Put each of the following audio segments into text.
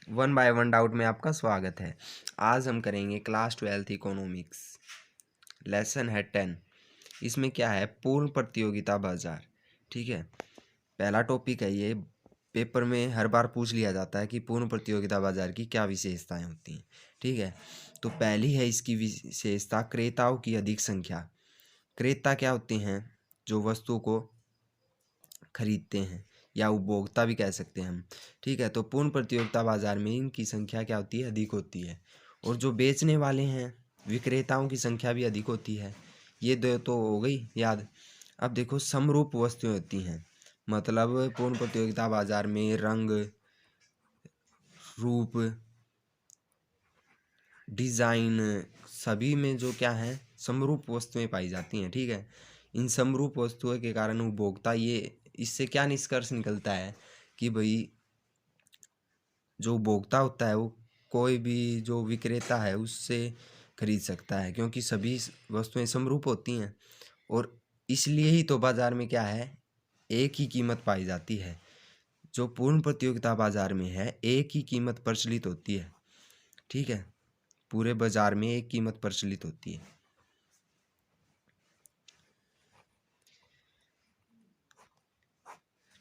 One by one doubt में आपका स्वागत है। आज हम करेंगे क्लास 12th इकोनॉमिक्स, लेसन है 10। इसमें क्या है, पूर्ण प्रतियोगिता बाजार। ठीक है, पहला टॉपिक है ये। पेपर में हर बार पूछ लिया जाता है कि पूर्ण प्रतियोगिता बाजार की क्या विशेषताएं होती हैं। ठीक है, तो पहली है इसकी विशेषता क्रेताओं की अधिक संख्या। क्रेता क्या होते हैं? जो वस्तु को खरीदते हैं या उपभोक्ता भी कह सकते हैं हम। ठीक है, तो पूर्ण प्रतियोगिता बाजार में इनकी संख्या क्या होती है? अधिक होती है। और जो बेचने वाले हैं, विक्रेताओं की संख्या भी अधिक होती है। ये दो तो हो गई याद। अब देखो, समरूप वस्तुएं होती हैं, मतलब पूर्ण प्रतियोगिता बाजार में रंग, रूप, डिज़ाइन, सभी में जो क्या है, समरूप वस्तुएं पाई जाती हैं। ठीक है, इन समरूप वस्तुओं के कारण उपभोक्ता, ये इससे क्या निष्कर्ष निकलता है कि भाई जो उपभोक्ता होता है वो कोई भी जो विक्रेता है उससे खरीद सकता है, क्योंकि सभी वस्तुएं समरूप होती हैं। और इसलिए ही तो बाजार में क्या है, एक ही कीमत पाई जाती है। जो पूर्ण प्रतियोगिता बाजार में है, एक ही कीमत प्रचलित होती है। ठीक है, पूरे बाजार में एक कीमत प्रचलित होती है।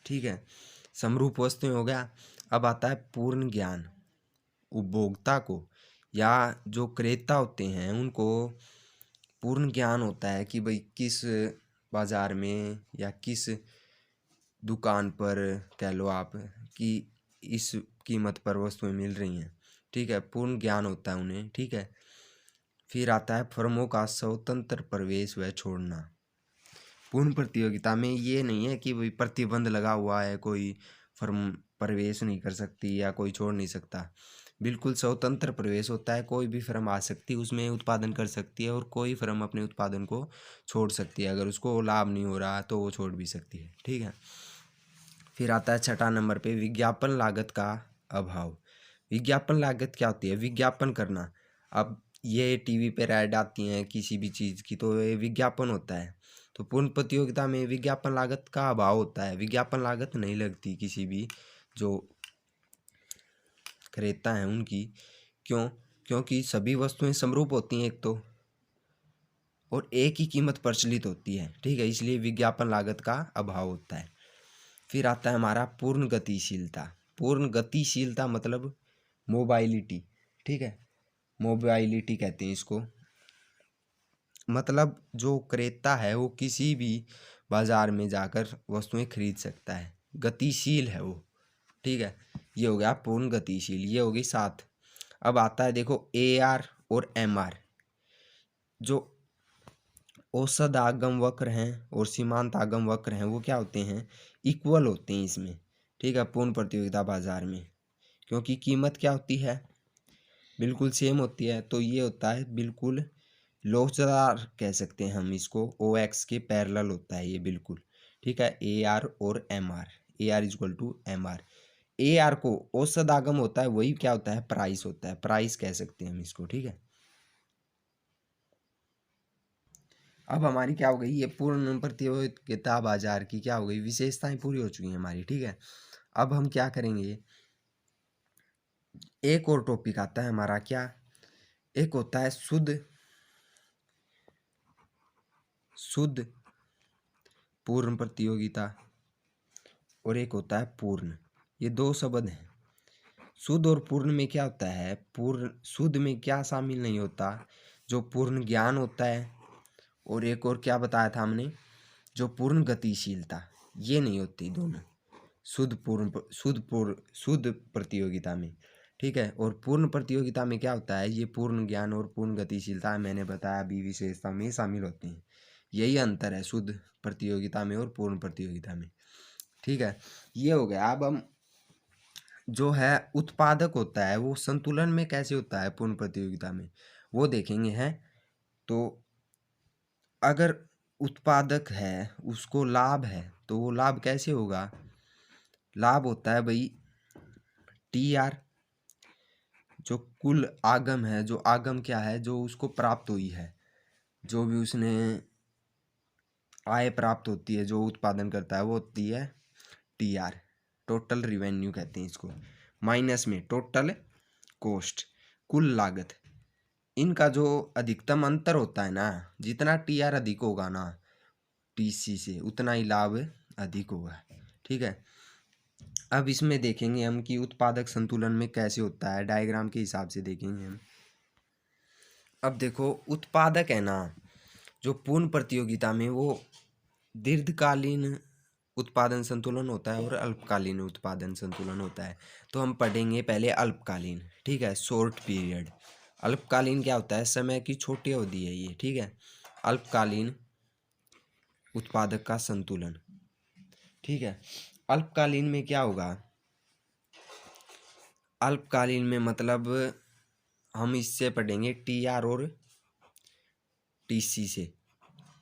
ठीक है, समरूप वस्तुएं हो गया। अब आता है पूर्ण ज्ञान। उपभोक्ता को या जो क्रेता होते हैं उनको पूर्ण ज्ञान होता है कि भाई किस बाजार में या किस दुकान पर, कह लो आप, कि इस कीमत पर वस्तुएं मिल रही हैं। ठीक है, पूर्ण ज्ञान होता है उन्हें। ठीक है, फिर आता है फर्मों का स्वतंत्र प्रवेश व छोड़ना। पूर्ण प्रतियोगिता में ये नहीं है कि भाई प्रतिबंध लगा हुआ है, कोई फर्म प्रवेश नहीं कर सकती या कोई छोड़ नहीं सकता। बिल्कुल स्वतंत्र प्रवेश होता है, कोई भी फर्म आ सकती है, उसमें उत्पादन कर सकती है, और कोई फर्म अपने उत्पादन को छोड़ सकती है। अगर उसको लाभ नहीं हो रहा तो वो छोड़ भी सकती है। ठीक है, फिर आता है छठा नंबर पे विज्ञापन लागत का अभाव। विज्ञापन लागत क्या होती है? विज्ञापन करना। अब ये टीवी पे ऐड आती हैं किसी भी चीज़ की, तो ये विज्ञापन होता है। तो पूर्ण प्रतियोगिता में विज्ञापन लागत का अभाव होता है। विज्ञापन लागत नहीं लगती किसी भी जो क्रेता हैं उनकी। क्यों? क्योंकि सभी वस्तुएं समरूप होती हैं एक तो, और एक ही कीमत प्रचलित होती है। ठीक है, इसलिए विज्ञापन लागत का अभाव होता है। फिर आता है हमारा पूर्ण गतिशीलता। पूर्ण गतिशीलता मतलब मोबाइलिटी। ठीक है, मोबाइलिटी कहते हैं इसको। मतलब जो क्रेता है वो किसी भी बाजार में जाकर वस्तुएं खरीद सकता है, गतिशील है वो। ठीक है, ये हो गया पूर्ण गतिशील। ये होगी 7। अब आता है देखो AR और MR। जो औसत आगम वक्र हैं और सीमांत आगम वक्र हैं वो क्या होते हैं? इक्वल होते हैं इसमें। ठीक है, पूर्ण प्रतियोगिता बाजार में, क्योंकि कीमत क्या होती है? बिल्कुल सेम होती है। तो ये होता है बिल्कुल लोचदार, कह सकते हैं हम इसको। OX के पैरेलल होता है ये बिल्कुल। ठीक है, AR और MR। AR equal to MR। AR को औसत आगम होता है, वही क्या होता है? प्राइस होता है। प्राइस कह सकते हैं हम इसको। ठीक है, अब हमारी क्या हो गई, ये पूर्ण प्रतियोगिता बाजार की क्या हो गई, विशेषताएं पूरी हो चुकी हैं हमारी। ठीक है, अब हम क्या करेंगे, एक और टॉपिक आता है हमारा। क्या? एक होता है शुद्ध शुद्ध पूर्ण प्रतियोगिता, और एक होता है पूर्ण। ये दो शब्द हैं। शुद्ध और पूर्ण में क्या होता है? पूर्ण शुद्ध में क्या शामिल नहीं होता? जो पूर्ण ज्ञान होता है, और एक और क्या बताया था हमने, जो पूर्ण गतिशीलता, ये नहीं होती दोनों शुद्ध प्रतियोगिता में। ठीक है, और पूर्ण प्रतियोगिता में क्या होता है? ये पूर्ण ज्ञान और पूर्ण गतिशीलता मैंने बताया अभी विशेषता में शामिल होती हैं। यही अंतर है शुद्ध प्रतियोगिता में और पूर्ण प्रतियोगिता में। ठीक है, ये हो गया। अब हम जो है उत्पादक होता है वो संतुलन में कैसे होता है पूर्ण प्रतियोगिता में, वो देखेंगे हैं। तो अगर उत्पादक है उसको लाभ है, तो वो लाभ कैसे होगा? लाभ होता है भाई TR, जो कुल आगम है, जो आगम क्या है, जो उसको प्राप्त हुई है, जो भी उसने आय प्राप्त होती है, जो उत्पादन करता है, वो होती है TR, टोटल रिवेन्यू कहते हैं इसको। माइनस में टोटल कॉस्ट, कुल लागत। इनका जो अधिकतम अंतर होता है ना, जितना टीआर अधिक होगा ना टीसी से, उतना ही लाभ अधिक होगा। ठीक है, अब इसमें देखेंगे हम कि उत्पादक संतुलन में कैसे होता है, डायग्राम के हिसाब से देखेंगे हम। अब देखो उत्पादक है ना, जो पूर्ण प्रतियोगिता में वो दीर्घकालीन उत्पादन संतुलन होता है और अल्पकालीन उत्पादन संतुलन होता है। तो हम पढ़ेंगे पहले अल्पकालीन। ठीक है, शॉर्ट पीरियड। अल्पकालीन क्या होता है, समय की छोटी अवधि है ये। ठीक है, अल्पकालीन उत्पादक का संतुलन। ठीक है, अल्पकालीन में क्या होगा, अल्पकालीन में मतलब हम इससे पढ़ेंगे टीआर और टीसी से,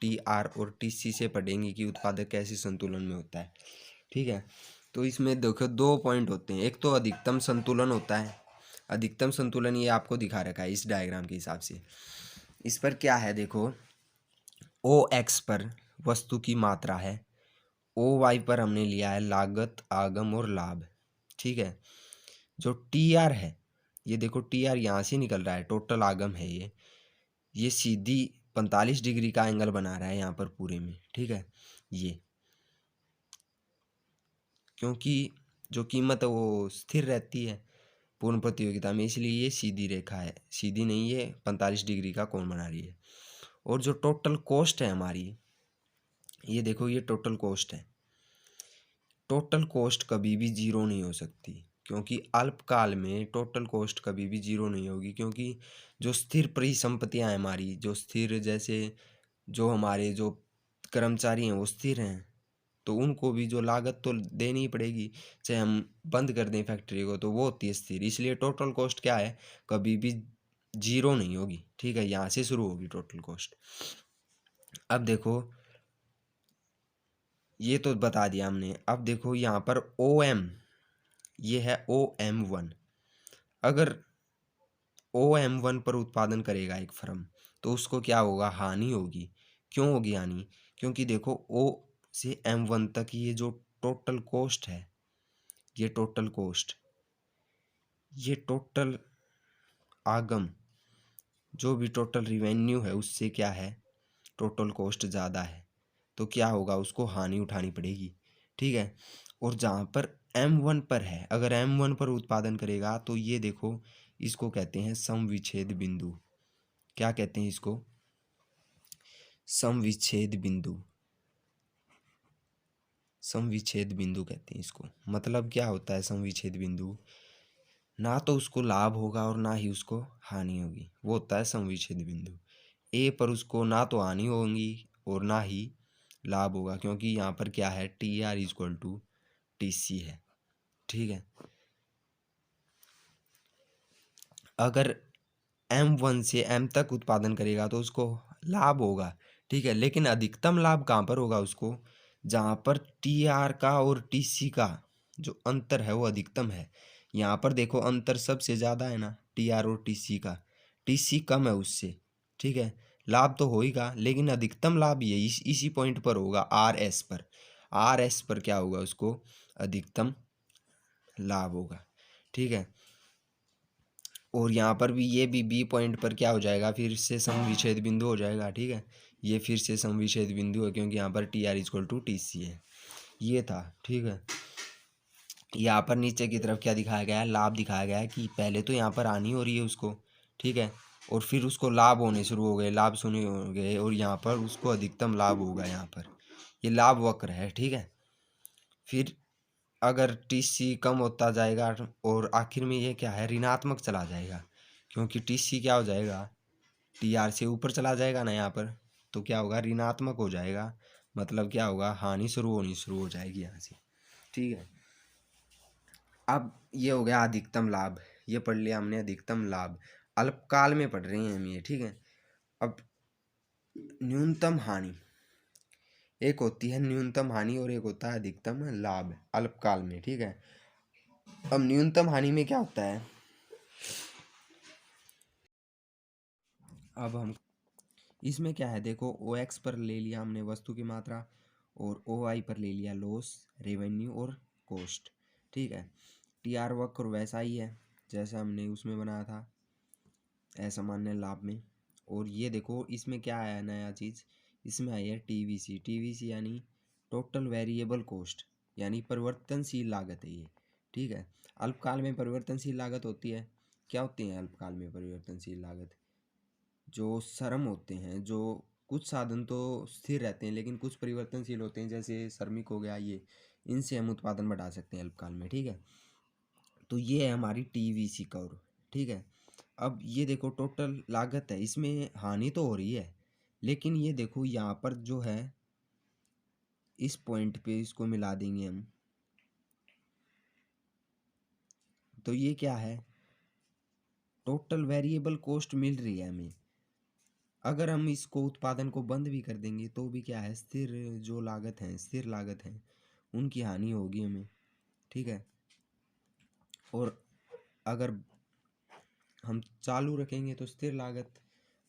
टीआर और टीसी से पढ़ेंगे कि उत्पादक कैसे संतुलन में होता है। ठीक है, तो इसमें देखो दो पॉइंट होते हैं, एक तो अधिकतम संतुलन होता है। अधिकतम संतुलन ये आपको दिखा रखा है इस डायग्राम के हिसाब से। इस पर क्या है देखो, ओ एक्स पर वस्तु की मात्रा है, ओ वाई पर हमने लिया है लागत, आगम और लाभ। ठीक है, जो टी आर है, ये देखो टी आर यहाँ से निकल रहा है, टोटल आगम है ये सीधी 45 डिग्री का एंगल बना रहा है यहाँ पर पूरे में। ठीक है, ये क्योंकि जो कीमत है वो स्थिर रहती है पूर्ण प्रतियोगिता में, इसलिए ये सीधी रेखा है, सीधी नहीं, ये 45 डिग्री का कोण बना रही है। और जो टोटल कॉस्ट है हमारी, ये देखो ये टोटल कॉस्ट है। टोटल कॉस्ट कभी भी जीरो नहीं हो सकती, क्योंकि अल्पकाल में टोटल कॉस्ट कभी भी जीरो नहीं होगी, क्योंकि जो स्थिर परिसंपत्तियां हैं हमारी, जो स्थिर, जैसे जो हमारे जो कर्मचारी हैं वो स्थिर हैं, तो उनको भी जो लागत तो देनी ही पड़ेगी, चाहे हम बंद कर दें फैक्ट्री को तो वो होती है स्थिर। इसलिए टोटल कॉस्ट क्या है, कभी भी जीरो नहीं होगी। ठीक है, यहाँ से शुरू होगी टोटल कॉस्ट। अब देखो ये तो बता दिया हमने। अब देखो यहाँ पर ओ एम, ये है OM1। अगर OM1 पर उत्पादन करेगा एक फर्म, तो उसको क्या होगा, हानि होगी। क्यों होगी हानि, क्योंकि देखो O से M1 तक ये जो टोटल कॉस्ट है, ये टोटल कॉस्ट, ये टोटल आगम, जो भी टोटल रिवेन्यू है उससे क्या है, टोटल कॉस्ट ज़्यादा है, तो क्या होगा, उसको हानि उठानी पड़ेगी। ठीक है, और जहाँ पर M1 पर है, अगर M1 पर उत्पादन करेगा तो ये देखो इसको कहते हैं समविच्छेद बिंदु। क्या कहते हैं इसको, समविच्छेद बिंदु। समविच्छेद बिंदु कहते हैं इसको। मतलब क्या होता है समविच्छेद बिंदु, ना तो उसको लाभ होगा और ना ही उसको हानि होगी, वो होता है समविच्छेद बिंदु। ए पर उसको ना तो हानि होगी और ना ही लाभ होगा, क्योंकि यहाँ पर क्या है, T R equal to T C है। ठीक है, अगर M1 से M तक उत्पादन करेगा तो उसको लाभ होगा। ठीक है, लेकिन अधिकतम लाभ कहाँ पर होगा उसको, जहाँ पर टी आर का और टी सी का जो अंतर है वो अधिकतम है। यहाँ पर देखो अंतर सबसे ज़्यादा है ना टी आर और टी सी का, टी सी कम है उससे। ठीक है, लाभ तो होगा लेकिन अधिकतम लाभ ये इसी पॉइंट पर होगा, आर एस पर। आर एस पर क्या होगा, उसको अधिकतम लाभ होगा। ठीक है, और यहाँ पर भी ये भी बी पॉइंट पर क्या हो जाएगा, फिर से समविच्छेद बिंदु हो जाएगा। ठीक है, ये फिर से समविच्छेद बिंदु है, क्योंकि यहाँ पर T R equal to T C है, ये था। ठीक है, यहाँ पर नीचे की तरफ क्या दिखाया गया है, लाभ दिखाया गया है कि पहले तो यहाँ पर हानि हो रही है उसको। ठीक है, और फिर उसको लाभ होने शुरू हो गए, लाभ शुरू हो गए, और यहाँ पर उसको अधिकतम लाभ होगा। यहाँ पर ये लाभ वक्र है। ठीक है, फिर अगर टीसी कम होता जाएगा और आखिर में ये क्या है, ऋणात्मक चला जाएगा, क्योंकि टीसी क्या हो जाएगा, टीआर से ऊपर चला जाएगा ना यहाँ पर, तो क्या होगा, ऋणात्मक हो जाएगा। मतलब क्या होगा, हानि होनी शुरू हो जाएगी यहाँ से। ठीक है, अब ये हो गया अधिकतम लाभ, ये पढ़ लिया हमने अधिकतम लाभ। अल्पकाल में पढ़ रहे हैं हम ये। ठीक है, अब न्यूनतम हानि, एक होती है न्यूनतम हानि और एक होता है अधिकतम लाभ अल्पकाल में। ठीक है, अब न्यूनतम हानि में क्या होता है, अब हम इसमें क्या है देखो, ओ एक्स पर ले लिया हमने वस्तु की मात्रा और ओ आई पर ले लिया लॉस, रेवेन्यू और कॉस्ट। ठीक है, TR वक्र वैसा ही है जैसा हमने उसमें बनाया था असामान्य लाभ में। और ये देखो इसमें क्या आया नया चीज़, इसमें आई है TVC यानी टोटल वेरिएबल कॉस्ट, यानी परिवर्तनशील लागत है ये। ठीक है, अल्पकाल में परिवर्तनशील लागत होती है। क्या होती है अल्पकाल में परिवर्तनशील लागत? जो श्रम होते हैं, जो कुछ साधन तो स्थिर रहते हैं लेकिन कुछ परिवर्तनशील होते हैं, जैसे श्रमिक हो गया, ये इनसे हम उत्पादन बढ़ा सकते हैं अल्पकाल में। ठीक है, तो ये है हमारी TVC कर्व। ठीक है, अब ये देखो टोटल लागत है, इसमें हानि तो हो रही है, लेकिन ये देखो यहाँ पर जो है इस पॉइंट पे इसको मिला देंगे हम, तो ये क्या है, टोटल वेरिएबल कॉस्ट मिल रही है हमें। अगर हम इसको उत्पादन को बंद भी कर देंगे तो भी क्या है, स्थिर जो लागत है, स्थिर लागत है, उनकी हानि होगी हमें। ठीक है, और अगर हम चालू रखेंगे तो स्थिर लागत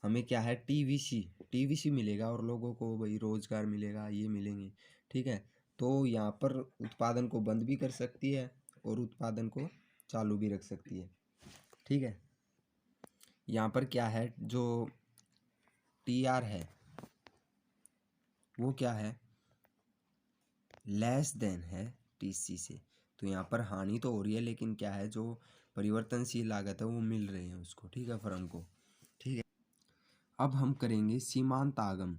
हमें क्या है, TVC मिलेगा और लोगों को भाई रोजगार मिलेगा, ये मिलेंगे। ठीक है, तो यहाँ पर उत्पादन को बंद भी कर सकती है और उत्पादन को चालू भी रख सकती है। ठीक है, यहाँ पर क्या है, जो TR है वो क्या है, लेस देन है TC से, तो यहाँ पर हानि तो हो रही है लेकिन क्या है, जो परिवर्तनशील लागत है वो मिल रही है उसको। ठीक है, फर्म को। ठीक है, अब हम करेंगे सीमांत आगम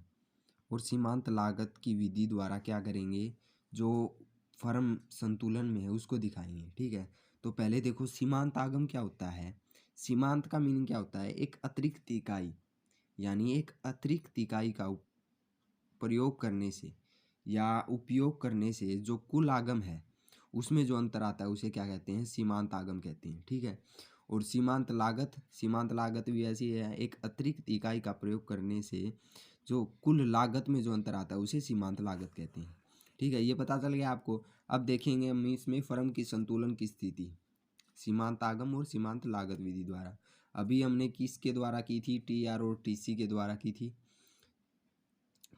और सीमांत लागत की विधि द्वारा क्या करेंगे, जो फर्म संतुलन में है उसको दिखाएंगे। ठीक है, तो पहले देखो सीमांत आगम क्या होता है। सीमांत का मीनिंग क्या होता है, एक अतिरिक्त इकाई, यानी एक अतिरिक्त इकाई का प्रयोग करने से या उपयोग करने से जो कुल आगम है उसमें जो अंतर आता है उसे क्या कहते हैं, सीमांत आगम कहते हैं। ठीक है, और सीमांत लागत भी ऐसी है, एक अतिरिक्त इकाई का प्रयोग करने से जो कुल लागत में जो अंतर आता है उसे सीमांत लागत कहते हैं। ठीक है, ये पता चल गया आपको। अब देखेंगे हम इसमें फर्म की संतुलन की स्थिति सीमांत आगम और सीमांत लागत विधि द्वारा। अभी हमने किसके द्वारा की थी, TR और TC के द्वारा की थी,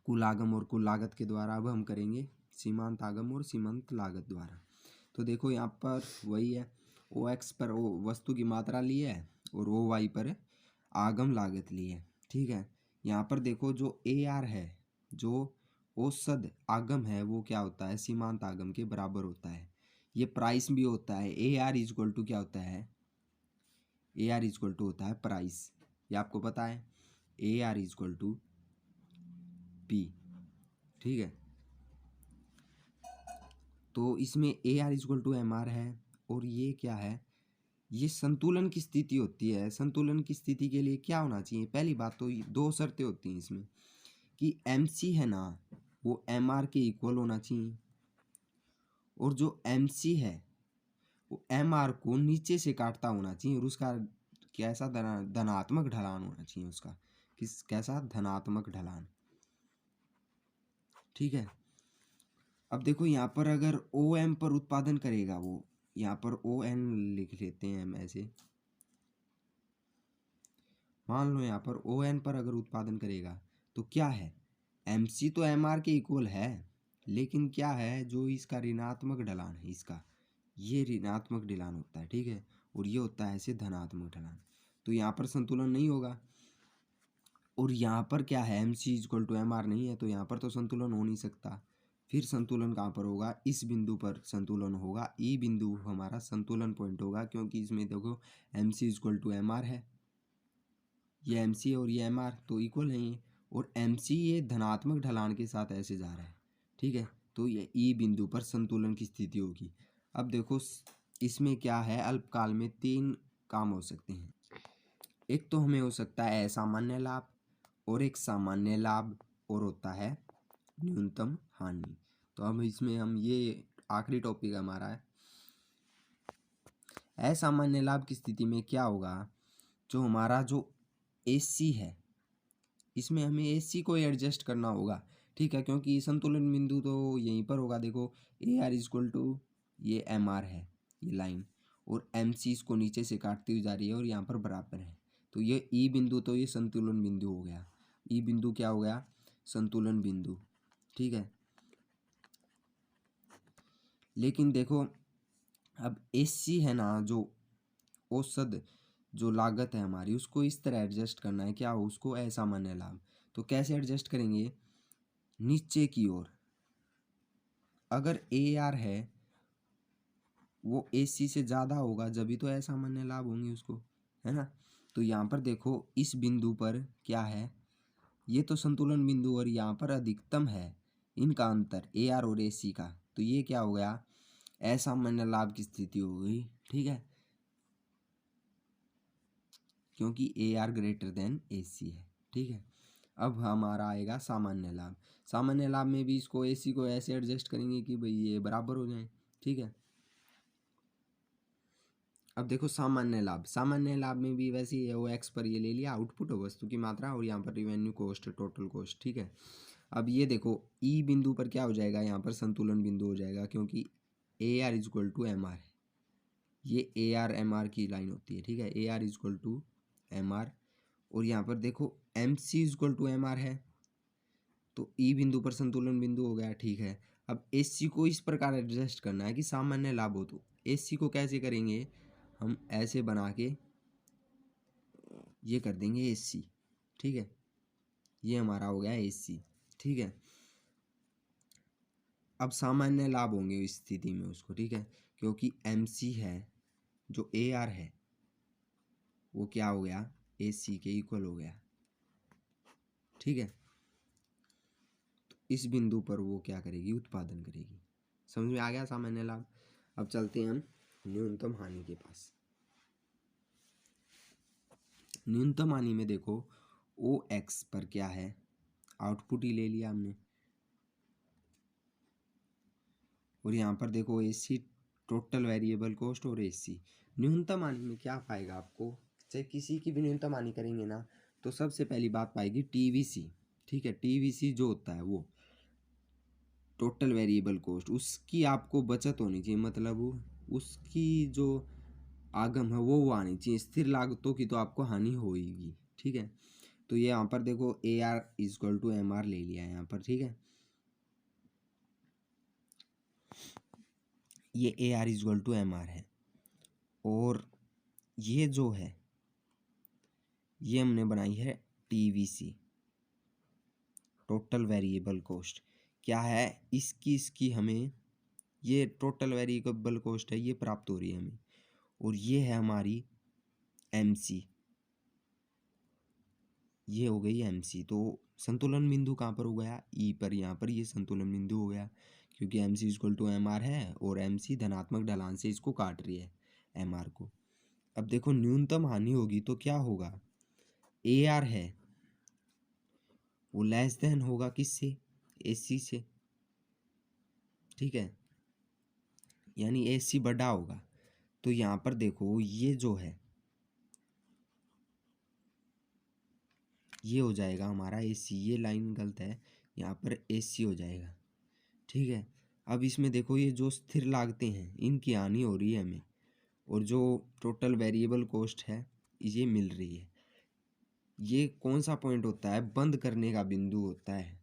कुल आगम और कुल लागत के द्वारा। अब हम करेंगे सीमांत आगम और सीमांत लागत द्वारा। तो देखो यहाँ पर वही है, OX पर वस्तु की मात्रा ली है और OY पर आगम लागत ली है। ठीक है, यहाँ पर देखो जो AR है, जो औसत आगम है, वो क्या होता है, सीमांत आगम के बराबर होता है। ये प्राइस भी होता है, AR इक्वल टू क्या होता है, AR इक्वल टू होता है प्राइस, ये आपको पता है, AR इक्वल टू P। ठीक है, तो इसमें AR इक्वल टू MR है, और ये क्या है, ये संतुलन की स्थिति होती है। संतुलन की स्थिति के लिए क्या होना चाहिए, पहली बात तो दो शर्तें होती हैं इसमें, कि MC है ना वो MR के इक्वल होना चाहिए, और जो MC है वो MR को नीचे से काटता होना चाहिए, और उसका कैसा धनात्मक ढलान होना चाहिए उसका, कैसा धनात्मक ढलान। ठीक है, अब देखो यहाँ पर अगर OM पर उत्पादन करेगा वो, यहाँ पर ON लिख लेते हैं हम ऐसे, मान लो यहाँ पर ON पर अगर उत्पादन करेगा तो क्या है, MC तो MR के इक्वल है, लेकिन क्या है, जो इसका ऋणात्मक ढलान है इसका, ये ऋणात्मक ढलान होता है। ठीक है, और ये होता है ऐसे धनात्मक ढलान, तो यहाँ पर संतुलन नहीं होगा। और यहाँ पर क्या है, MC इक्वल टू MR नहीं है, तो यहाँ पर तो संतुलन हो नहीं सकता। फिर संतुलन कहाँ पर होगा, इस बिंदु पर संतुलन होगा, ई बिंदु हमारा संतुलन पॉइंट होगा, क्योंकि इसमें देखो MC इक्वल टू MR है, ये MC और ये MR तो इक्वल नहीं है, और MC ये धनात्मक ढलान के साथ ऐसे जा रहा है। ठीक है, तो ये ई बिंदु पर संतुलन की स्थिति होगी। अब देखो इसमें क्या है, अल्पकाल में 3 काम हो सकते हैं। एक तो हमें हो सकता है असामान्य लाभ, और एक सामान्य लाभ, और होता है न्यूनतम हानि। तो अब इसमें हम ये आखिरी टॉपिक हमारा है, असामान्य लाभ की स्थिति में क्या होगा, जो हमारा जो AC है इसमें हमें AC को एडजस्ट करना होगा। ठीक है, क्योंकि संतुलन बिंदु तो यहीं पर होगा। देखो AR इक्वल टू ये MR है, ये लाइन, और MC इसको नीचे से काटती हुई जा रही है और यहाँ पर बराबर है, तो ये ई बिंदु तो ये संतुलन बिंदु हो गया। ई बिंदु क्या हो गया, संतुलन बिंदु। ठीक है, लेकिन देखो अब एसी है ना, जो औसत जो लागत है हमारी, उसको इस तरह एडजस्ट करना है, क्या हो उसको असामान्य लाभ। तो कैसे एडजस्ट करेंगे, नीचे की ओर अगर ए आर है वो ए सी से ज़्यादा होगा जब ही तो असामान्य लाभ होंगे उसको, है ना। तो यहाँ पर देखो इस बिंदु पर क्या है, ये तो संतुलन बिंदु और यहाँ पर अधिकतम है इनका अंतर ए आर और ए सी का, तो ये क्या हो गया, असामान्य लाभ की स्थिति हो गई, ठीक है, क्योंकि ए आर ग्रेटर देन ए सी है, ठीक है। अब हमारा आएगा सामान्य लाभ। सामान्य लाभ में भी इसको ए सी को ऐसे एडजस्ट करेंगे कि भाई ये बराबर हो जाए, ठीक है। अब देखो सामान्य लाभ में भी वैसे ही है, वो एक्स पर ये ले लिया, आउटपुट वस्तु की मात्रा, और यहाँ पर रिवेन्यू कॉस्ट, टोटल कॉस्ट, ठीक है। अब ये देखो ई बिंदु पर क्या हो जाएगा, यहाँ पर संतुलन बिंदु हो जाएगा, क्योंकि A R is equal to M R है, ये ए आर एम आर की लाइन होती है, ठीक है, A R is equal to M R. और यहाँ पर देखो M C is equal to M R है, तो ई बिंदु पर संतुलन बिंदु हो गया, ठीक है। अब एस सी को इस प्रकार एडजस्ट करना है कि सामान्य लाभ हो, तो एस सी को कैसे करेंगे, हम ऐसे बना के ये कर देंगे एस सी, ठीक है, ये हमारा हो गया एस सी, ठीक है। अब सामान्य लाभ होंगे इस स्थिति में उसको, ठीक है, क्योंकि एम सी है जो ए आर है वो क्या हो गया, ए सी के इक्वल हो गया, ठीक है। तो इस बिंदु पर वो क्या करेगी, उत्पादन करेगी। समझ में आ गया सामान्य लाभ। अब चलते हैं हम न्यूनतम हानि के पास। न्यूनतम हानि में देखो ओ एक्स पर क्या है, आउटपुट ही ले लिया हमने, और यहाँ पर देखो ए सी टोटल वेरिएबल कॉस्ट और ए सी। न्यूनतम हानि में क्या पाएगा आपको, चाहे किसी की भी न्यूनतम हानि करेंगे ना, तो सबसे पहली बात पाएगी टीवीसी, ठीक है। टीवीसी जो होता है वो टोटल वेरिएबल कॉस्ट, उसकी आपको बचत होनी चाहिए, मतलब उसकी जो आगम है वो आनी चाहिए, स्थिर लागतों की तो आपको हानि होगी, ठीक है। तो ये यहाँ पर देखो A R is equal to M R ले लिया है यहाँ पर, ठीक है, ये A R is equal to M R है, और ये जो है ये हमने बनाई है टीवीसी, टोटल वेरिएबल कॉस्ट। क्या है इसकी हमें ये टोटल वेरिएबल कॉस्ट है, ये प्राप्त हो रही है हमें, और ये है हमारी एमसी, ये हो गई एमसी। तो संतुलन बिंदु कहाँ पर हो गया, ई पर, यहाँ पर ये संतुलन बिंदु हो गया, क्योंकि M C equal to M R है और एम सी धनात्मक ढलान से इसको काट रही है एम आर को। अब देखो न्यूनतम हानि होगी तो क्या होगा, ए आर है वो लेस देन होगा किससे, ए सी से, ठीक है, यानी ए सी बड़ा होगा। तो यहाँ पर देखो ये जो है ये हो जाएगा हमारा ए सी, ये लाइन गलत है, यहाँ पर ए सी हो जाएगा, ठीक है। अब इसमें देखो ये जो स्थिर लागतें हैं इनकी हानि हो रही है हमें, और जो टोटल वेरिएबल कॉस्ट है ये मिल रही है। ये कौन सा पॉइंट होता है, बंद करने का बिंदु होता है,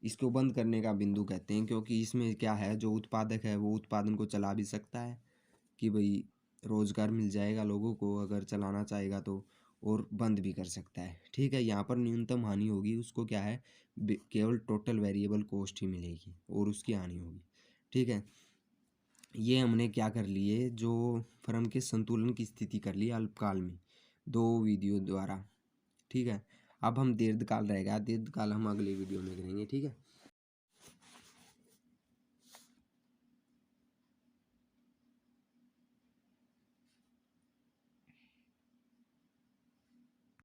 इसको बंद करने का बिंदु कहते हैं, क्योंकि इसमें क्या है जो उत्पादक है वो उत्पादन को चला भी सकता है कि भाई रोजगार मिल जाएगा लोगों को अगर चलाना चाहेगा तो, और बंद भी कर सकता है, ठीक है। यहाँ पर न्यूनतम हानि होगी उसको क्या है, केवल टोटल वेरिएबल कॉस्ट ही मिलेगी और उसकी हानि होगी, ठीक है। ये हमने क्या कर लिए, जो फर्म के संतुलन की स्थिति कर ली अल्पकाल में 2 वीडियो द्वारा, ठीक है। अब हम दीर्घकाल रहेगा, दीर्घकाल हम अगले वीडियो में करेंगे, ठीक है।